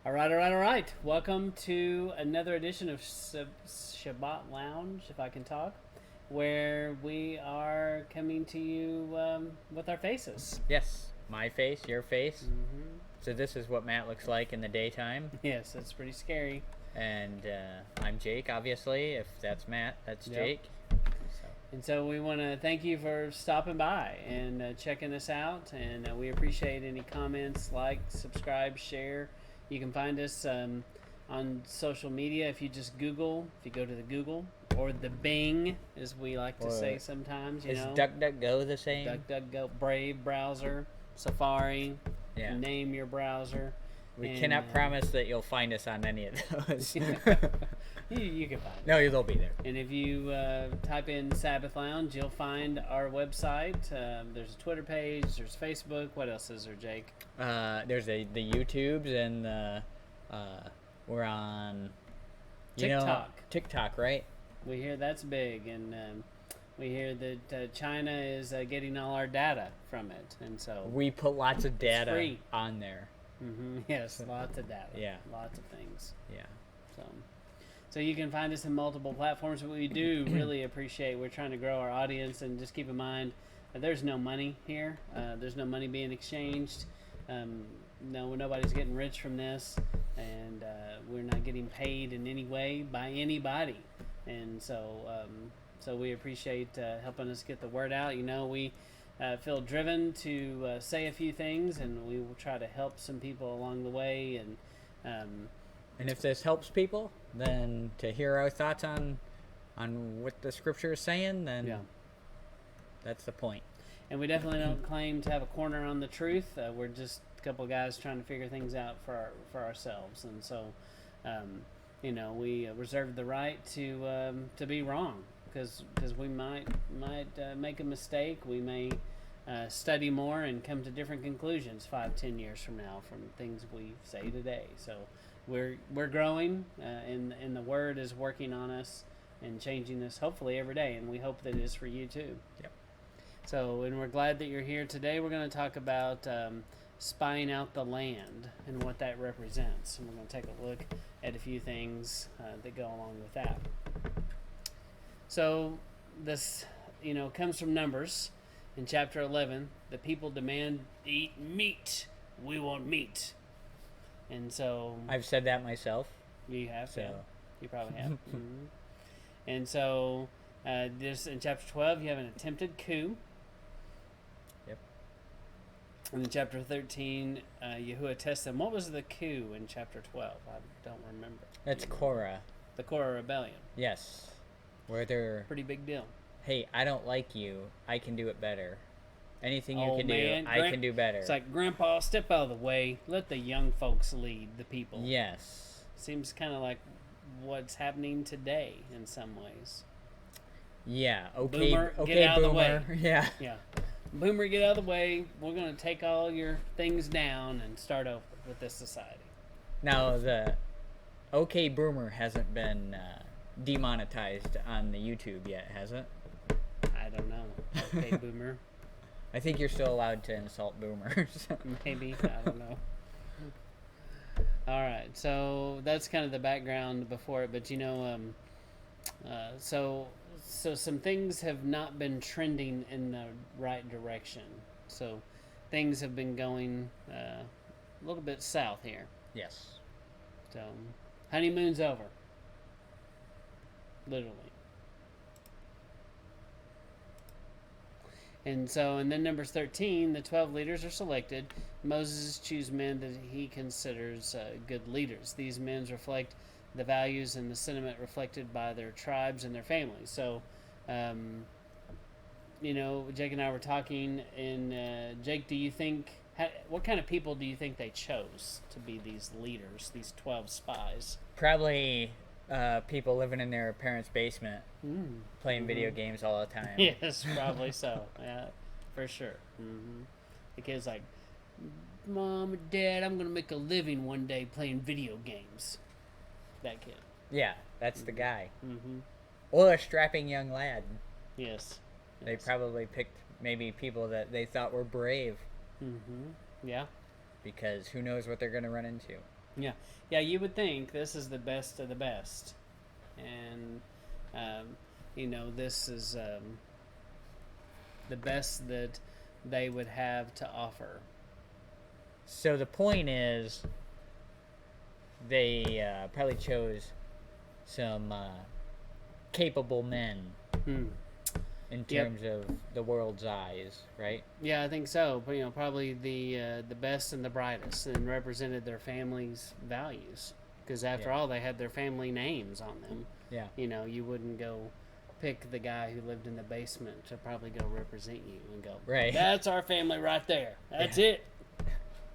All right. Welcome to another edition of Shabbat Lounge, if I can talk, where we are coming to you with our faces. Yes, my face, your face. Mm-hmm. So this is what Matt looks like in the daytime. Yes, that's pretty scary. And I'm Jake, obviously. If that's Matt, that's Yep. Jake. And so we want to thank you for stopping by and checking us out. And we appreciate any comments, like, subscribe, share. You can find us on social media if you just Google, if you go to the Google or the Bing, as we like to say sometimes. Is DuckDuckGo the same? DuckDuckGo, Brave browser, Safari. Yeah. Name your browser. We cannot promise that you'll find us on any of those. You can find it. No, they'll be there. And if you type in Sabbath Lounge, you'll find our website. There's a Twitter page. There's Facebook. What else is there, Jake? There's the YouTubes and we're on TikTok. TikTok, right? We hear that's big, and we hear that China is getting all our data from it, and so We put lots of data free. on there. Mm-hmm. Yes, lots of data. Yeah. Lots of things. Yeah. So you can find us in multiple platforms. But we do really appreciate. We're trying to grow our audience, and just keep in mind, there's no money here. There's no money being exchanged. No, nobody's getting rich from this, and we're not getting paid in any way by anybody. And so we appreciate helping us get the word out. We feel driven to say a few things, and we will try to help some people along the way. And if this helps people, then to hear our thoughts on what the scripture is saying, then that's the point. And we definitely don't claim to have a corner on the truth. We're just a couple of guys trying to figure things out for ourselves. And so, we reserve the right to be wrong, because we might make a mistake. We may study more and come to different conclusions 5-10 years from now from things we say today. So we're growing, and the Word is working on us and changing us hopefully every day, and we hope that it is for you too. Yep. So, and we're glad that you're here today. We're going to talk about spying out the land and what that represents, and we're going to take a look at a few things that go along with that. So this comes from Numbers in chapter 11. The people demand eat meat. We want meat. And so I've said that myself. you have, So. yeah. You probably have. Mm-hmm. And so this in chapter 12, you have an attempted coup. Yep. And in chapter 13, Yahuwah tests them. What was the coup in chapter 12? I don't remember. That's Cora. The Cora Rebellion. Yes. Where they're, Pretty big deal. hey, I don't like you. I can do it better. Anything you Oh, can man. do, I can do better. It's like, Grandpa, step out of the way. Let the young folks lead the people. Yes. Seems kind of like what's happening today in some ways. Yeah. Okay. Boomer, okay, get out of the Boomer. way. Yeah. Yeah. Boomer, get out of the way. We're going to take all your things down and start over with this society. Now the okay Boomer hasn't been demonetized on the YouTube yet, has it? I don't know. Okay, Boomer. I think you're still allowed to insult boomers. Maybe. I don't know. All right. So that's kind of the background before it. But, so some things have not been trending in the right direction. So things have been going a little bit south here. Yes. So honeymoon's over. Literally. And then Numbers 13, the 12 leaders are selected. Moses chooses men that he considers good leaders. These men reflect the values and the sentiment reflected by their tribes and their families. So, Jake and I were talking, and Jake, do you think, what kind of people do you think they chose to be these leaders, these 12 spies? Probably people living in their parents' basement, playing video games all the time. Yes, probably so. Yeah, for sure. Mm-hmm. The kid's like, Mom and Dad, I'm going to make a living one day playing video games. That kid. Yeah, that's the guy. Mm-hmm. Or a strapping young lad. Yes. They probably picked maybe people that they thought were brave. Mm-hmm. Yeah. because who knows what they're going to run into. Yeah. Yeah, you would think this is the best of the best. And, this is the best that they would have to offer. So the point is, they probably chose some capable men in terms of the world's eyes, right? Yeah, I think so. But, probably the best and the brightest, and represented their family's values. Because after all, they had their family names on them. Yeah. You wouldn't go pick the guy who lived in the basement to probably go represent you and go, right, that's our family right there. That's it.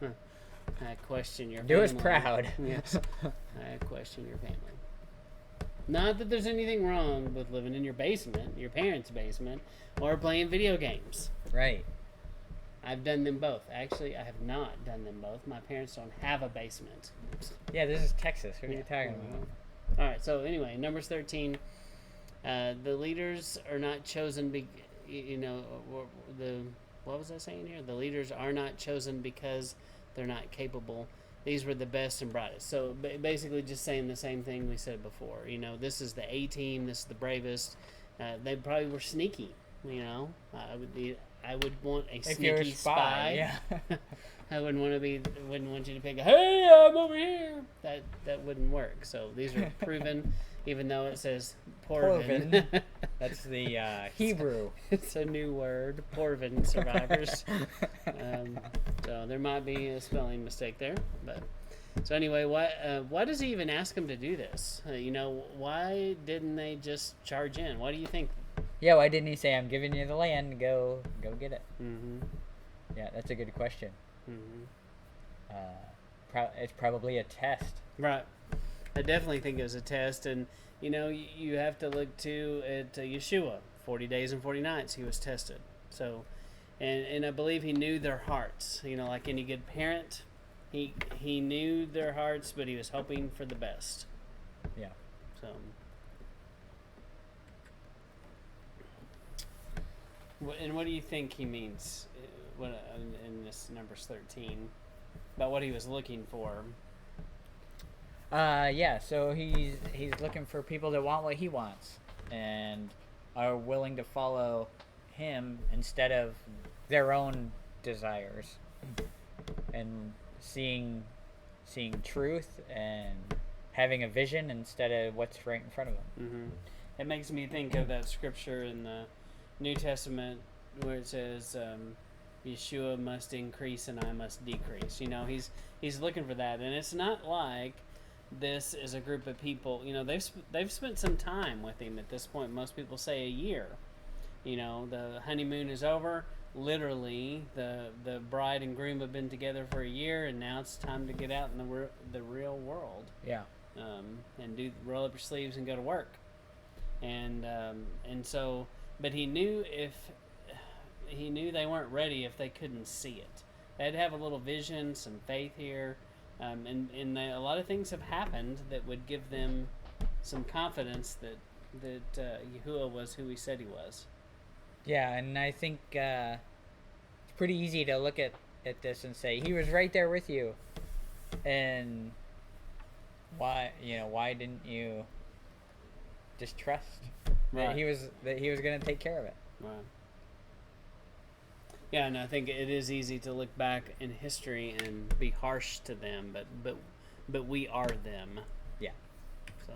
I question your family. Do us proud. Yes. I question your family. Not that there's anything wrong with living in your basement, your parents' basement, or playing video games. Right. I've done them both. Actually, I have not done them both. My parents don't have a basement. Yeah, this is Texas. What are you talking about? All right, so anyway, Numbers 13. The leaders are not chosen, what was I saying here? The leaders are not chosen because they're not capable. These were the best and brightest. So basically just saying the same thing we said before. This is the A team. This is the bravest. They probably were sneaky. I would want a sneaky spy. Yeah. I wouldn't want you to pick. Hey, I'm over here. That wouldn't work. So these are proven, even though it says Porvin. That's the Hebrew. It's a new word. Porvin survivors. So there might be a spelling mistake there, but so anyway, why does he even ask them to do this? Why didn't they just charge in? Why do you think? Yeah, why didn't he say, "I'm giving you the land, go get it"? Mm-hmm. Yeah, that's a good question. Mm-hmm. It's probably a test. Right. I definitely think it was a test, and you have to look too at Yeshua. 40 days and 40 nights he was tested. So, and I believe he knew their hearts. Like any good parent, he knew their hearts, but he was hoping for the best. Yeah. So. And what do you think he means in this Numbers 13 about what he was looking for? Yeah, so he's looking for people that want what he wants and are willing to follow him instead of their own desires, and seeing truth and having a vision instead of what's right in front of them. Mm-hmm. It makes me think of that scripture in the New Testament where it says Yeshua must increase and I must decrease. He's looking for that, and it's not like this is a group of people. They've spent some time with him at this point. Most people say a year. The honeymoon is over. Literally, the bride and groom have been together for a year, and now it's time to get out in the real world. Yeah. And roll up your sleeves and go to work. And so, but he knew they weren't ready if they couldn't see it. They had to have a little vision, some faith here, and a lot of things have happened that would give them some confidence that Yahuwah was who he said he was. Yeah, and I think it's pretty easy to look at this and say he was right there with you, and why didn't you just trust that he was going to take care of it? Right. Yeah, and I think it is easy to look back in history and be harsh to them, but we are them. Yeah. So,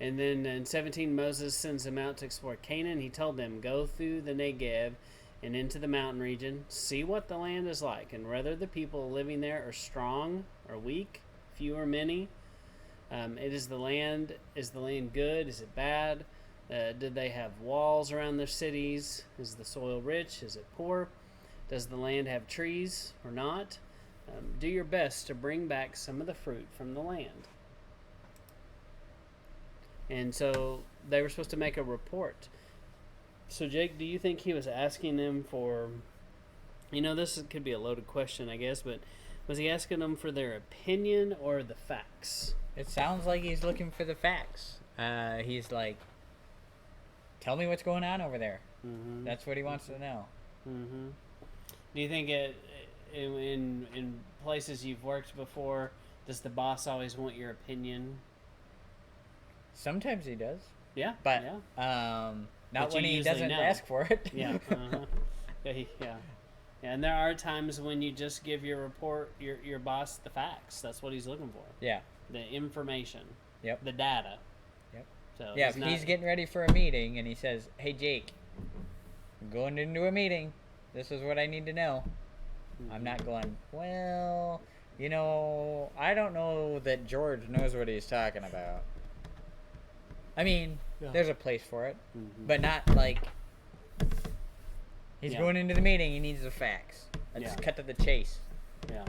and then in 17, Moses sends them out to explore Canaan. He told them, "Go through the Negev and into the mountain region, see what the land is like, and whether the people living there are strong or weak, few or many. Is the land good? Is it bad? Did they have walls around their cities? Is the soil rich? Is it poor? Does the land have trees or not? Do your best to bring back some of the fruit from the land." And so they were supposed to make a report. So Jake, do you think he was asking them for, this could be a loaded question, I guess, but was he asking them for their opinion or the facts? It sounds like he's looking for the facts. He's like, tell me what's going on over there. Mm-hmm. That's what he wants to know. Mm-hmm. Do you think in places you've worked before, does the boss always want your opinion? Sometimes he does, Yeah. but yeah. not But when you he usually doesn't know. ask for it. Yeah. Yeah. Yeah. And there are times when you just give your boss the facts. That's what he's looking for. Yeah. The information. Yep. The data. Yep. So Yeah, if he's getting ready for a meeting and he says, "Hey Jake, I'm going into a meeting. This is what I need to know." I'm not going, "Well, I don't know that George knows what he's talking about." I mean, there's a place for it, but not like he's going into the meeting. He needs the facts. Let's just cut to the chase. Yeah.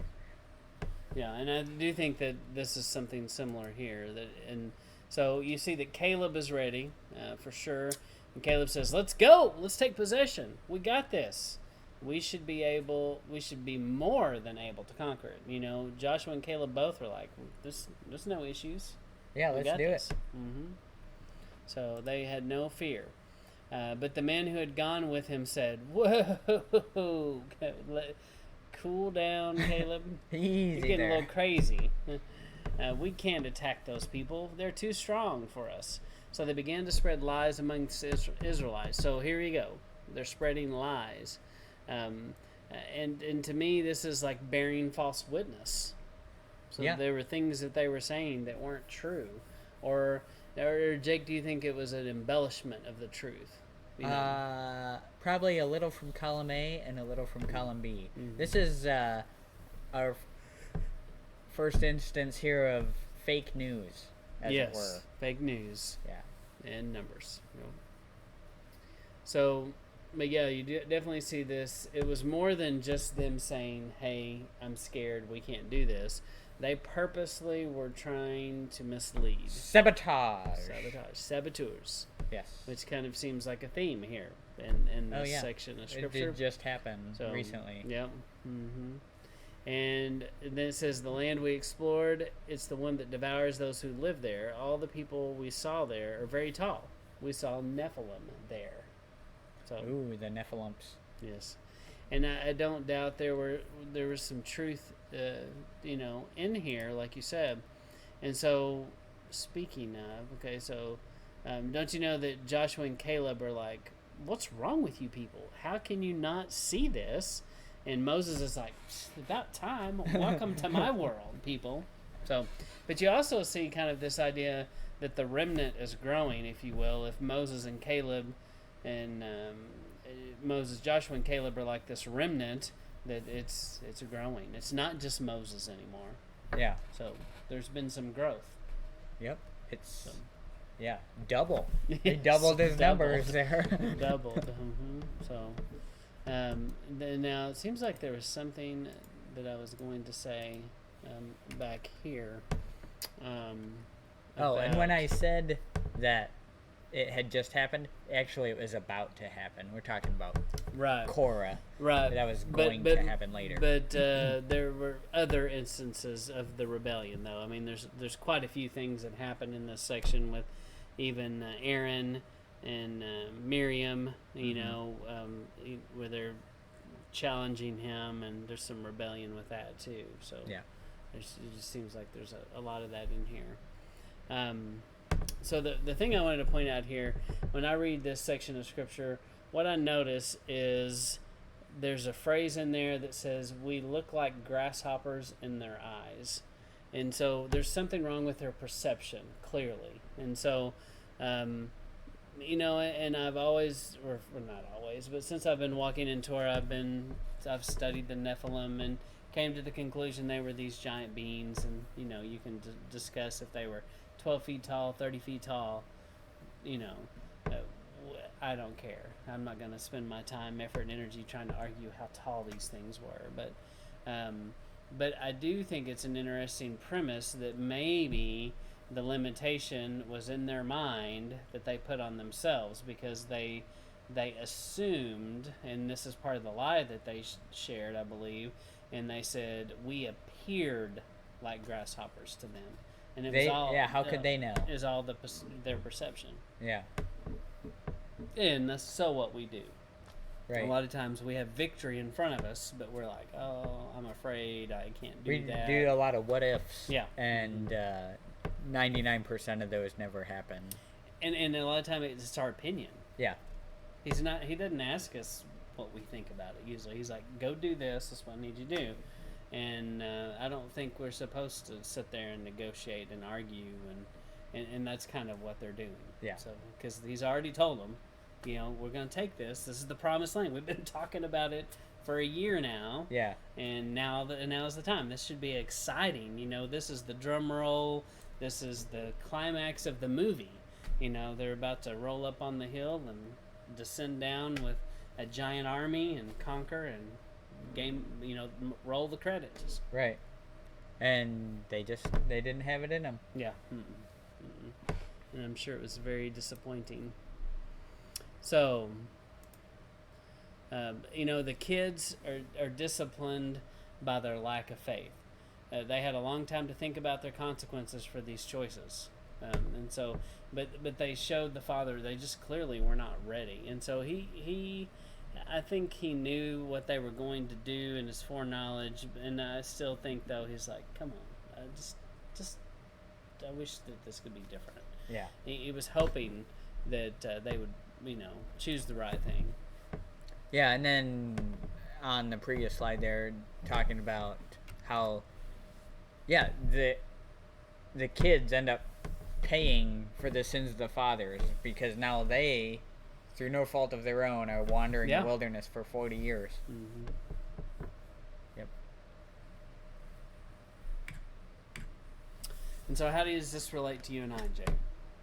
Yeah, and I do think that this is something similar here. And so you see that Caleb is ready for sure, and Caleb says, "Let's go. Let's take possession. We got this. We should be more than able to conquer it." Joshua and Caleb both are like, "There's no issues. Yeah, let's do it." Mm-hmm. So they had no fear. But the men who had gone with him said, "Whoa, cool down, Caleb. Easy You're getting there. a little crazy. We can't attack those people. They're too strong for us." So they began to spread lies amongst Israelites. So here you go. They're spreading lies. And to me, this is like bearing false witness. So there were things that they were saying that weren't true. Or Jake, do you think it was an embellishment of the truth? Probably a little from column A and a little from column B. Mm-hmm. This is our first instance here of fake news, as it were. Fake news. Yeah. And numbers. So, but yeah, you definitely see this. It was more than just them saying, "Hey, I'm scared, we can't do this." They purposely were trying to mislead. Saboteurs. Yes. Which kind of seems like a theme here in this section of Scripture. It did just happen recently. Yep. Mm-hmm. And then it says, "The land we explored, it's the one that devours those who live there. All the people we saw there are very tall. We saw Nephilim there." So, ooh, the Nephilims. Yes. And I don't doubt there was some truth in here, like you said. And so, speaking of, okay, so don't you know that Joshua and Caleb are like, "What's wrong with you people? How can you not see this?" And Moses is like, "It's about time. Welcome to my world, people." So, but you also see kind of this idea that the remnant is growing, if you will. If Moses and Caleb and Joshua and Caleb are like this remnant, that it's growing. It's not just Moses anymore. Yeah. So there's been some growth. Yep. Double. They doubled his numbers there. Doubled. Mm-hmm. So now it seems like there was something that I was going to say back here. And when I said that it had just happened, actually it was about to happen. We're talking about Cora. Right. That was going to happen later. But there were other instances of the rebellion, though. I mean, there's quite a few things that happen in this section with even Aaron and Miriam, where they're challenging him, and there's some rebellion with that, too. So it just seems like there's a lot of that in here. So the thing I wanted to point out here, when I read this section of Scripture, what I notice is there's a phrase in there that says, "We look like grasshoppers in their eyes." And so there's something wrong with their perception, clearly. And so, and I've always, or not always, but since I've been walking in Torah, I've studied the Nephilim and came to the conclusion they were these giant beings. And, you can discuss if they were 12 feet tall, 30 feet tall, I don't care. I'm not going to spend my time, effort, and energy trying to argue how tall these things were. But I do think it's an interesting premise that maybe the limitation was in their mind that they put on themselves, because they assumed, and this is part of the lie that they shared, I believe, and they said, "We appeared like grasshoppers to them." And it was all, how could they know? Is all their perception. Yeah. And that's so what we do. Right. A lot of times we have victory in front of us, but we're like, oh, I'm afraid I can't do that. We do a lot of what ifs. Yeah. And 99% of those never happen. And a lot of time it's our opinion. Yeah. He doesn't ask us what we think about it usually. He's like, go do this, that's what I need you to do. And I don't think we're supposed to sit there and negotiate and argue, and that's kind of what they're doing. Yeah. So, because he's already told them, we're going to take this. This is the promised land. We've been talking about it for a year now. Yeah. And now's the time. This should be exciting. This is the drum roll. This is the climax of the movie. They're about to roll up on the hill and descend down with a giant army and conquer and roll the credits. Right. And they didn't have it in them. Yeah. Mm-mm. And I'm sure it was very disappointing. So, the kids are disciplined by their lack of faith. They had a long time to think about their consequences for these choices. And so, but they showed the father they just clearly were not ready. And so I think he knew what they were going to do in his foreknowledge. And I still think, though, he's like, come on, I wish that this could be different. Yeah. He was hoping that they would, choose the right thing. Yeah, and then on the previous slide there, talking about how, the kids end up paying for the sins of the fathers because now they, through no fault of their own, are wandering the wilderness for 40 years. Mm-hmm. Yep. And so how does this relate to you and I, Jay?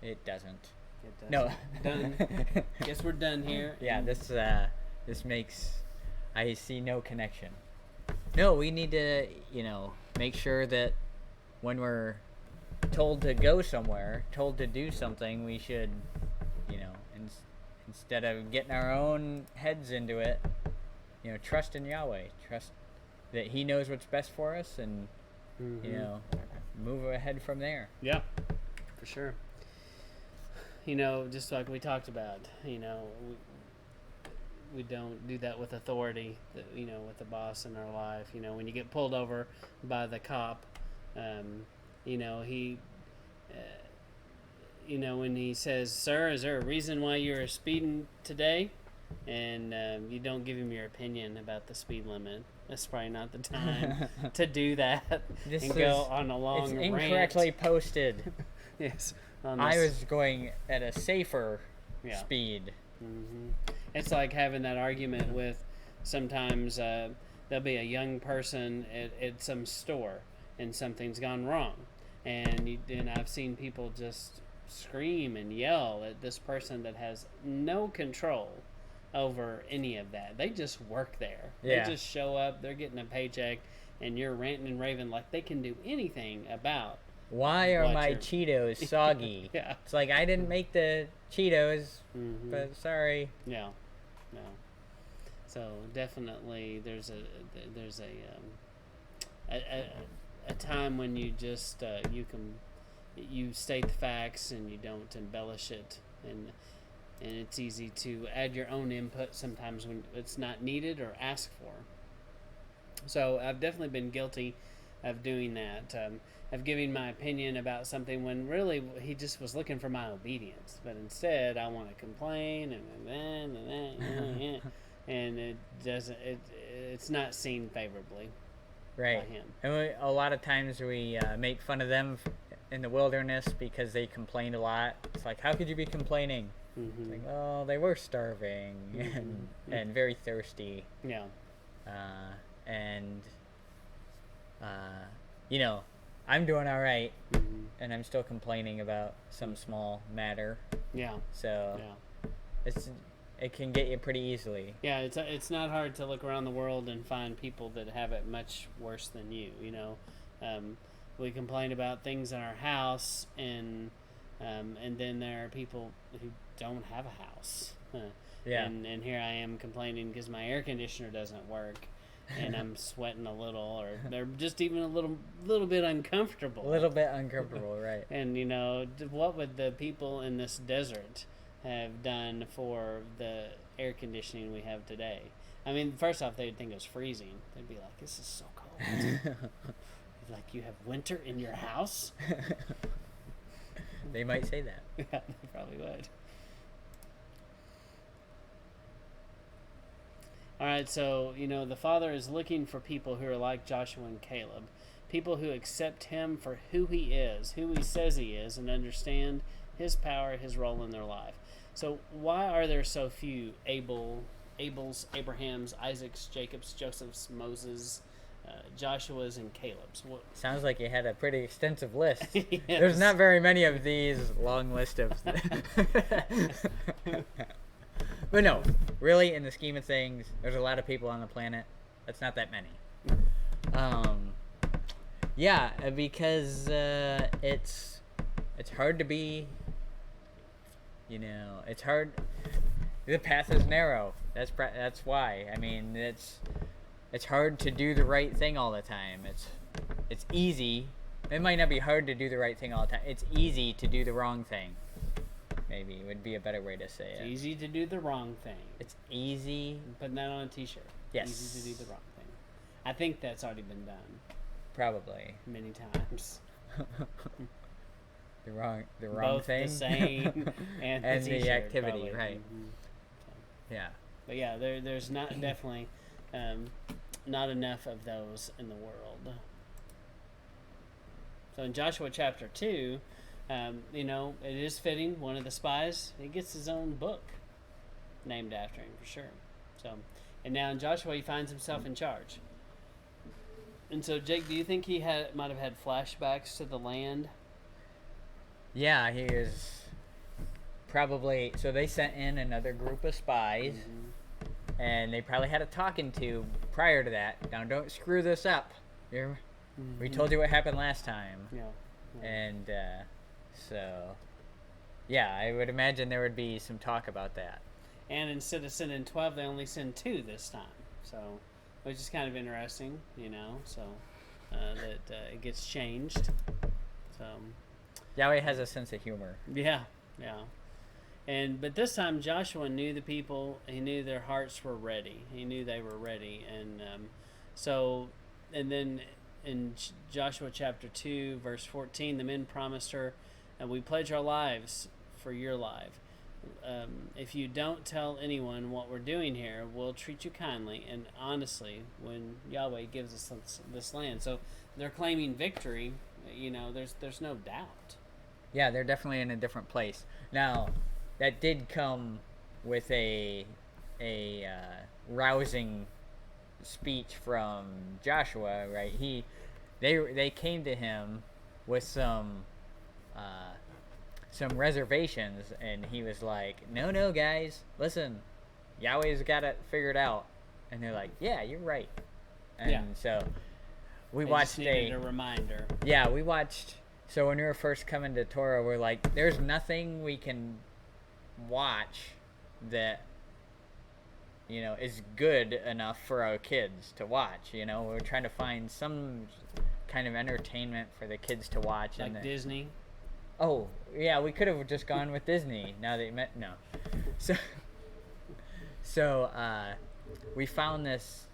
It doesn't. It doesn't. No. Done. Guess we're done here. Yeah, this makes, I see no connection. No, we need to, make sure that when we're told to go somewhere, told to do something, we should, instead of getting our own heads into it, trust in Yahweh, trust that He knows what's best for us, and move ahead from there. Yeah, for sure. Just like we talked about, we don't do that with authority, with the boss in our life. When you get pulled over by the cop, he, when he says, "Sir, is there a reason why you're speeding today?" And you don't give him your opinion about the speed limit. That's probably not the time to do that and go on a long rant. It's incorrectly posted. Yes. I was going at a safer speed. Mm-hmm. It's like having that argument with sometimes there'll be a young person at some store and something's gone wrong. And I've seen people just scream and yell at this person that has no control over any of that. They just work there. Yeah. They just show up, they're getting a paycheck, and you're ranting and raving like they can do anything about why are my Cheetos soggy? Yeah. It's like, I didn't make the Cheetos, Mm-hmm. but sorry. No. So definitely there's a time when you just you state the facts and you don't embellish it, and it's easy to add your own input sometimes when it's not needed or asked for. So I've definitely been guilty of doing that, of giving my opinion about something when really he just was looking for my obedience, but instead I want to complain and it doesn't. It's not seen favorably. Right. By him. And a lot of times we make fun of them in the wilderness because they complained a lot. It's like, how could you be complaining? Mm-hmm. It's like, oh, they were starving and very thirsty. Yeah. I'm doing all right, Mm-hmm. and I'm still complaining about some small matter. Yeah. So Yeah. it can get you pretty easily. Yeah, it's not hard to look around the world and find people that have it much worse than you. We complain about things in our house, and then there are people who don't have a house. Yeah. And here I am complaining because my air conditioner doesn't work, and I'm sweating a little, or they're just even a little bit uncomfortable. A little bit uncomfortable, right? And what would the people in this desert have done for the air conditioning we have today. I mean, first off, they'd think it was freezing. They'd be like, "This is so cold." Like, you have winter in your house? They might say that. Yeah, they probably would. All right, so, the Father is looking for people who are like Joshua and Caleb. People who accept him for who he is, who he says he is, and understand his power, his role in their life. So why are there so few Abel's, Abraham's, Isaac's, Jacob's, Joseph's, Moses, Joshua's, and Caleb's? Sounds like you had a pretty extensive list. Yes. There's not very many of these long list of... But no, really, in the scheme of things, there's a lot of people on the planet. That's not that many. Yeah, because it's hard to be... it's hard. The path is narrow. That's why. I mean, it's hard to do the right thing all the time. It's easy. It might not be hard to do the right thing all the time. It's easy to do the wrong thing. Maybe would be a better way to say it. It's easy to do the wrong thing. It's easy. Putting that on a T-shirt. Yes. Easy to do the wrong thing. I think that's already been done. Probably. Many times. The wrong Both thing. The same and the activity, probably. right? Mm-hmm. So. Yeah. But yeah, there's not definitely not enough of those in the world. So in Joshua chapter 2, it is fitting. One of the spies, he gets his own book named after him for sure. So, and now in Joshua, he finds himself in charge. And so, Jake, do you think he might have had flashbacks to the land? Yeah, he is probably. So they sent in another group of spies, and they probably had a talking to prior to that. Now, don't screw this up. We told you what happened last time. Yeah. And so, yeah, I would imagine there would be some talk about that. And instead of sending 12, they only send 2 this time. So, which is kind of interesting, So that it gets changed. So. Yahweh has a sense of humor. Yeah. But this time Joshua knew the people. He knew their hearts were ready. He knew they were ready. And and then in Joshua chapter 2, verse 14, the men promised her, and we pledge our lives for your life. If you don't tell anyone what we're doing here, we'll treat you kindly and honestly when Yahweh gives us this land. So they're claiming victory. There's no doubt. Yeah, they're definitely in a different place. Now, that did come with a rousing speech from Joshua, right? They came to him with some reservations, and he was like, no guys, listen, Yahweh's got it figured out. And they're like, yeah, you're right. And so we watched a reminder. Yeah, we watched. So when we were first coming to Torah, we're like, there's nothing we can watch that is good enough for our kids to watch. We're trying to find some kind of entertainment for the kids to watch. Like Disney. Oh yeah, we could have just gone with Disney. Now that you met, no. So we found this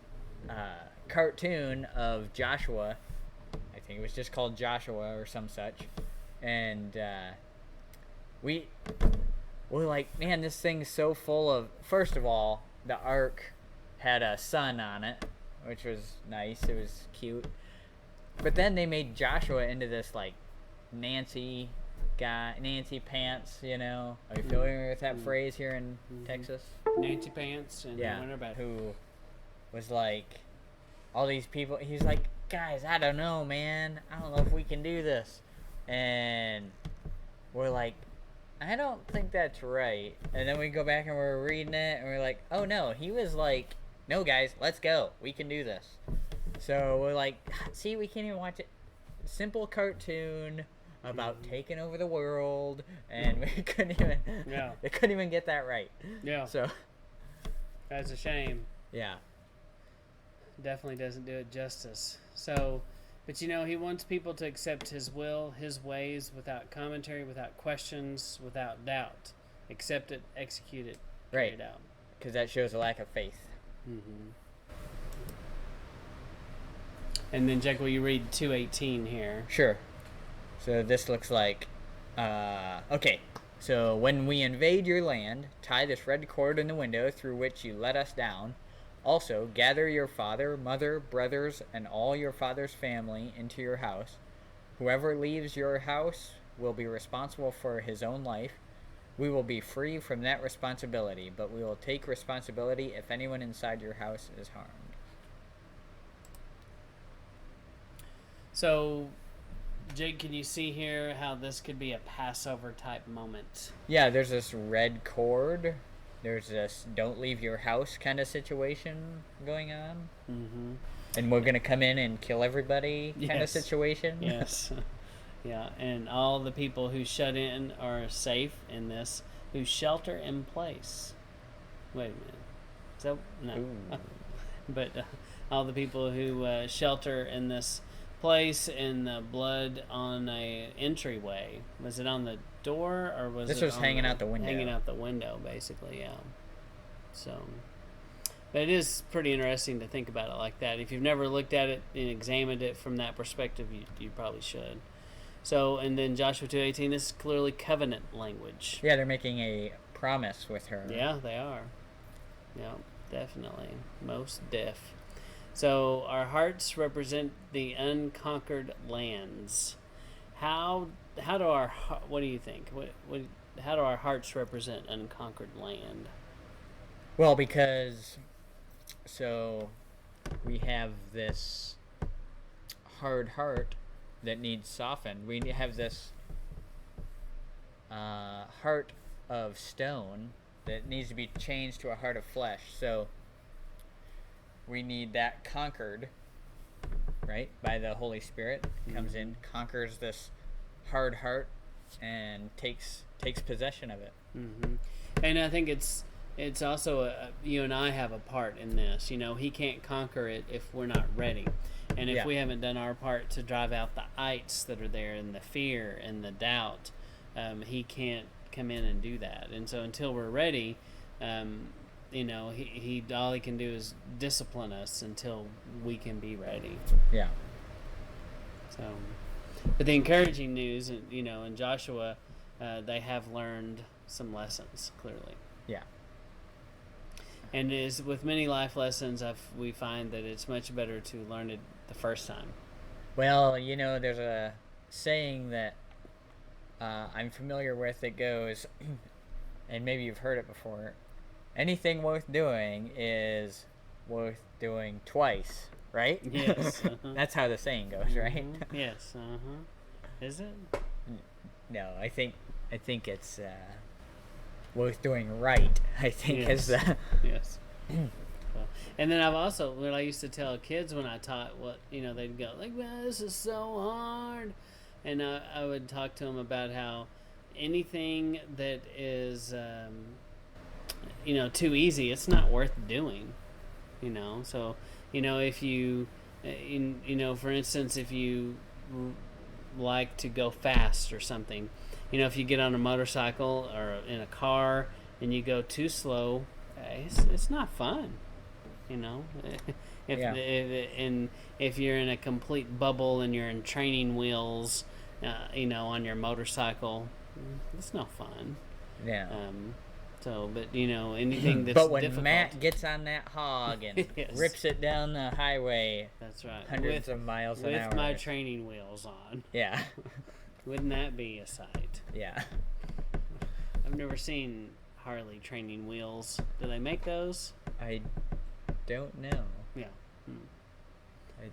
cartoon of Joshua. I think it was just called Joshua or some such, and we're like, man, this thing's so full of. First of all, the ark had a sun on it, which was nice. It was cute. But then they made Joshua into this like Nancy pants. Are you familiar with that phrase here in Texas? Nancy pants and winter who was like all these people. He's like, guys, I don't know, man. I don't know if we can do this. And we're like, I don't think that's right. And then we go back and we're reading it, and we're like, oh no, he was like, no guys, let's go. We can do this. So we're like, see, we can't even watch it. Simple cartoon about taking over the world, and we couldn't even. Yeah. They couldn't even get that right. Yeah. So. That's a shame. Yeah. Definitely doesn't do it justice. So, but he wants people to accept his will, his ways, without commentary, without questions, without doubt. Accept it, execute it, carry it out. because that shows a lack of faith. Mm-hmm. And then, Jack, will you read 2:18 here? Sure. So this looks like, okay. So when we invade your land, tie this red cord in the window through which you let us down. Also, gather your father, mother, brothers, and all your father's family into your house. Whoever leaves your house will be responsible for his own life. We will be free from that responsibility, but we will take responsibility if anyone inside your house is harmed. So, Jake, can you see here how this could be a Passover type moment? Yeah, there's this red cord. There's this don't leave your house kind of situation going on. Mm-hmm. And we're going to come in and kill everybody kind of situation. Yes. Yeah, and all the people who shut in are safe in this, who shelter in place. Wait a minute. So, no. But all the people who shelter in this place in the blood on a entryway. Was it on the door or was this it was hanging out the window? Hanging out the window, basically, yeah. So, but it is pretty interesting to think about it like that. If you've never looked at it and examined it from that perspective, you probably should. So, and then Joshua 2:18, this is clearly covenant language. Yeah, they're making a promise with her. Yeah, they are. Yeah, definitely. Most deaf. So our hearts represent the unconquered lands. How do our, what do you think? How do our hearts represent unconquered land? Well, because so we have this hard heart that needs softened. We have this heart of stone that needs to be changed to a heart of flesh. So we need that conquered, right, by the Holy Spirit. Comes in, conquers this hard heart, and takes possession of it. Mm-hmm. And I think it's also you and I have a part in this. You know, He can't conquer it if we're not ready, and if we haven't done our part to drive out the ites that are there, and the fear and the doubt, He can't come in and do that. And so until we're ready, you know, he all He can do is discipline us until we can be ready. Yeah. So, but the encouraging news, you know, in Joshua, they have learned some lessons clearly. Yeah. And as with many life lessons, we find that it's much better to learn it the first time. Well, you know, there's a saying that I'm familiar with that goes, and maybe you've heard it before. Anything worth doing is worth doing twice, right? Yes. Uh-huh. That's how the saying goes, right? Mm-hmm. Yes. Uh-huh. Is it? No, I think it's worth doing right. I think is the yes. Well, and then I've also, what I used to tell kids when I taught, they'd go like, "Man, this is so hard," and I would talk to them about how anything that is too easy, it's not worth doing. So if you for instance, if you like to go fast or something, if you get on a motorcycle or in a car and you go too slow, it's not fun. If you're in a complete bubble and you're in training wheels on your motorcycle, it's no fun. Yeah. But anything that's but when difficult, Matt gets on that hog and yes. rips it down the highway, that's right, hundreds of miles an hour, with my training wheels on, yeah, wouldn't that be a sight? Yeah. I've never seen Harley training wheels. Do they make those? I don't know. Yeah.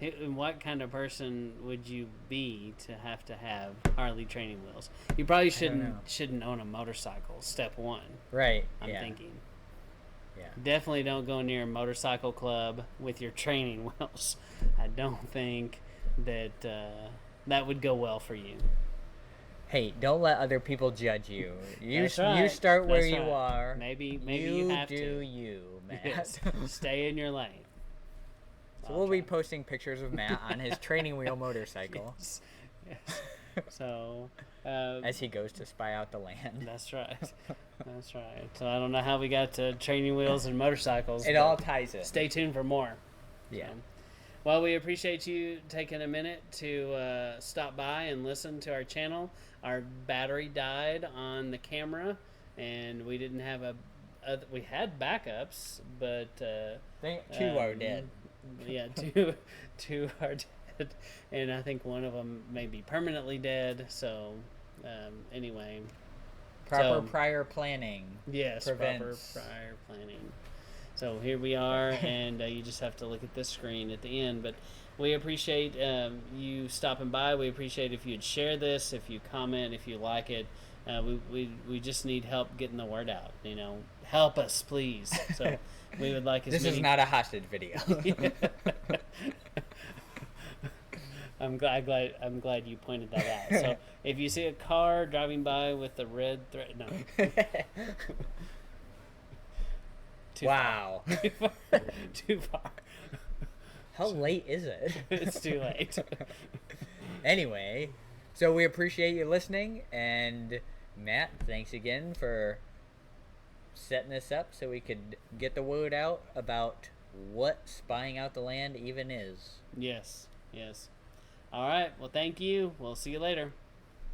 And what kind of person would you be to have Harley training wheels? You probably shouldn't own a motorcycle. Step one. Right. I'm thinking. Yeah. Definitely don't go near a motorcycle club with your training wheels. I don't think that that would go well for you. Hey, don't let other people judge you. That's right. You start where That's you right. are. Maybe you have to. You do you, Matt. Yes. Stay in your lane. So we'll be posting pictures of Matt on his training wheel motorcycle. Yes. So, As he goes to spy out the land. that's right. That's right. So I don't know how we got to training wheels and motorcycles. It but all ties in. Stay tuned for more. Yeah. So, well, we appreciate you taking a minute to stop by and listen to our channel. Our battery died on the camera, and we didn't have we had backups, but Two are dead. Yeah, two are dead, and I think one of them may be permanently dead. So, anyway, Proper prior planning. yes, prevents. proper prior planning. So here we are, and you just have to look at this screen at the end. But we appreciate you stopping by. We appreciate if you'd share this, if you comment, if you like it. We just need help getting the word out. Help us, please. So we would like as This many. is not a hostage video. I'm glad you pointed that out. So if you see a car driving by with the red thread, no. Wow. Too far. Too far. How late is it? It's too late. Anyway, so we appreciate you listening, and Matt, thanks again for setting this up so we could get the word out about what spying out the land even is. Yes. All right. Well, thank you. We'll see you later.